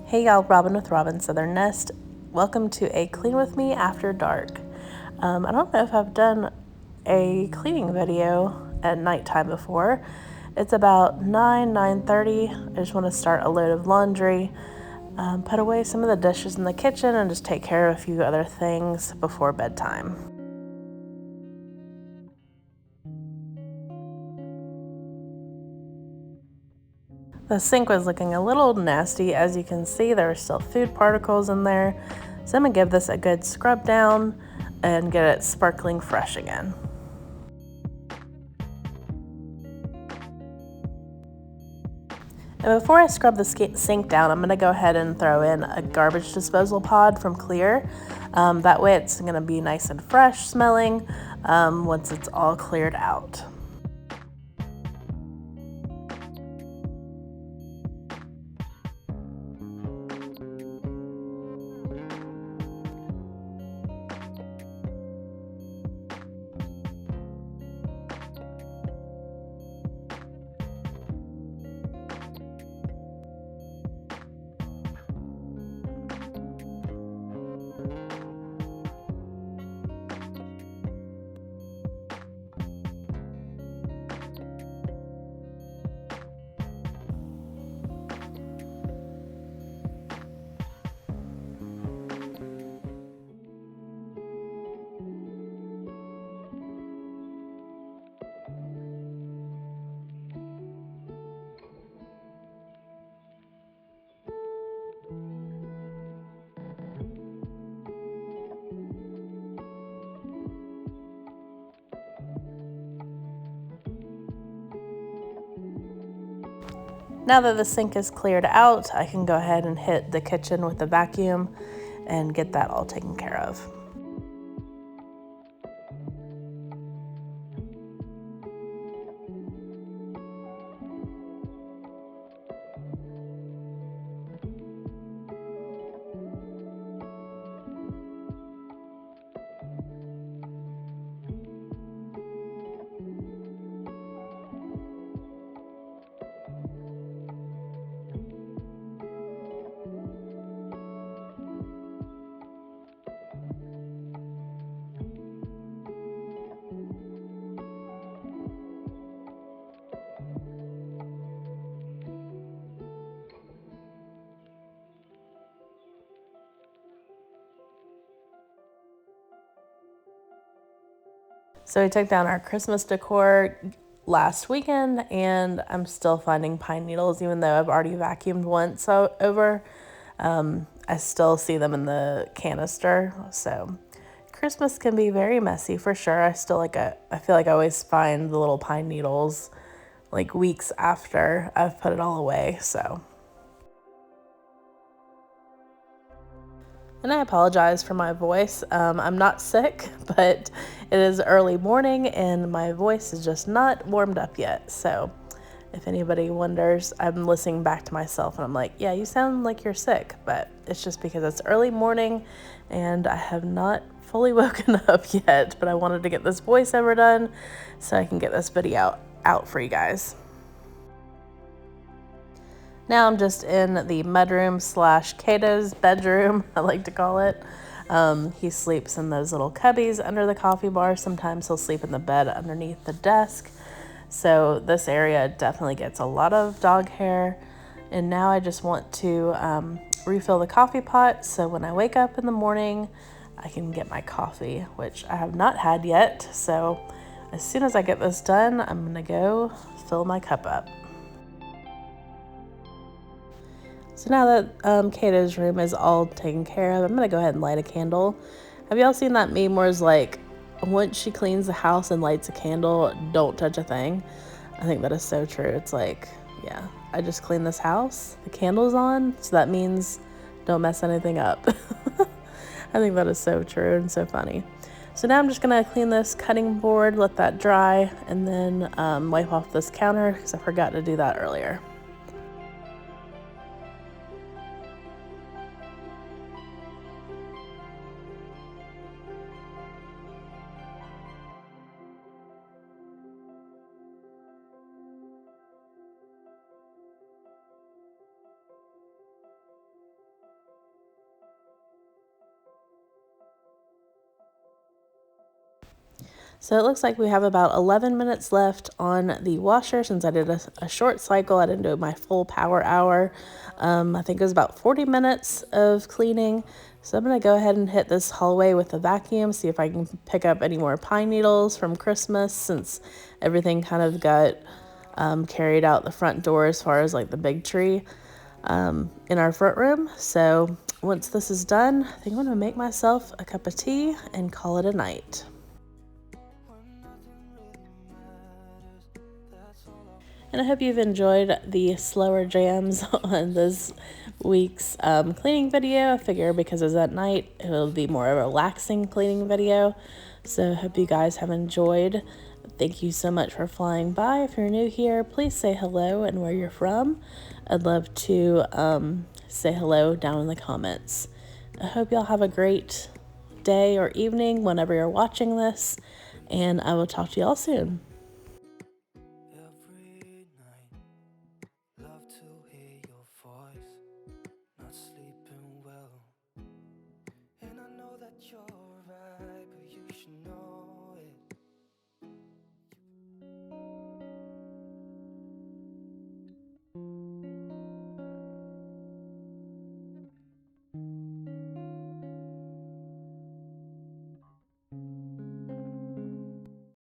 Hey y'all, Robyn with Robyn Southern Nest. Welcome to a Clean With Me After Dark. I don't know if I've done a cleaning video at nighttime before. It's about 9:30. I just want to start a load of laundry, put away some of the dishes in the kitchen, and just take care of a few other things before bedtime. The sink was looking a little nasty. As you can see, there are still food particles in there. So I'm gonna give this a good scrub down and get it sparkling fresh again. And before I scrub the sink down, I'm gonna go ahead and throw in a garbage disposal pod from Clear. That way it's gonna be nice and fresh smelling once it's all cleared out. Now that the sink is cleared out, I can go ahead and hit the kitchen with the vacuum and get that all taken care of. So we took down our Christmas decor last weekend, and I'm still finding pine needles, even though I've already vacuumed once over. I still see them in the canister. So Christmas can be very messy for sure. I feel like I always find the little pine needles like weeks after I've put it all away. So. And I apologize for my voice. I'm not sick, but it is early morning and my voice is just not warmed up yet. So if anybody wonders, I'm listening back to myself and I'm like, yeah, you sound like you're sick, but it's just because it's early morning and I have not fully woken up yet, but I wanted to get this voiceover done so I can get this video out for you guys. Now I'm just in the mudroom / Kato's bedroom, I like to call it. He sleeps in those little cubbies under the coffee bar. Sometimes he'll sleep in the bed underneath the desk. So this area definitely gets a lot of dog hair. And now I just want to refill the coffee pot so when I wake up in the morning, I can get my coffee, which I have not had yet. So as soon as I get this done, I'm gonna go fill my cup up. So now that Kato's room is all taken care of, I'm gonna go ahead and light a candle. Have y'all seen that meme where it's like, once she cleans the house and lights a candle, don't touch a thing? I think that is so true. It's like, yeah, I just cleaned this house, the candle's on, so that means don't mess anything up. I think that is so true and so funny. So now I'm just gonna clean this cutting board, let that dry, and then wipe off this counter because I forgot to do that earlier. So it looks like we have about 11 minutes left on the washer since I did a short cycle. I didn't do my full power hour. I think it was about 40 minutes of cleaning. So I'm going to go ahead and hit this hallway with a vacuum, see if I can pick up any more pine needles from Christmas since everything kind of got carried out the front door as far as like the big tree in our front room. So once this is done, I think I'm going to make myself a cup of tea and call it a night. And I hope you've enjoyed the slower jams on this week's cleaning video. I figure because it's at night, it will be more of a relaxing cleaning video. So I hope you guys have enjoyed. Thank you so much for flying by. If you're new here, please say hello and where you're from. I'd love to say hello down in the comments. I hope y'all have a great day or evening whenever you're watching this, and I will talk to y'all soon. Every night, love to hear your voice, not sleeping well, and I know that you're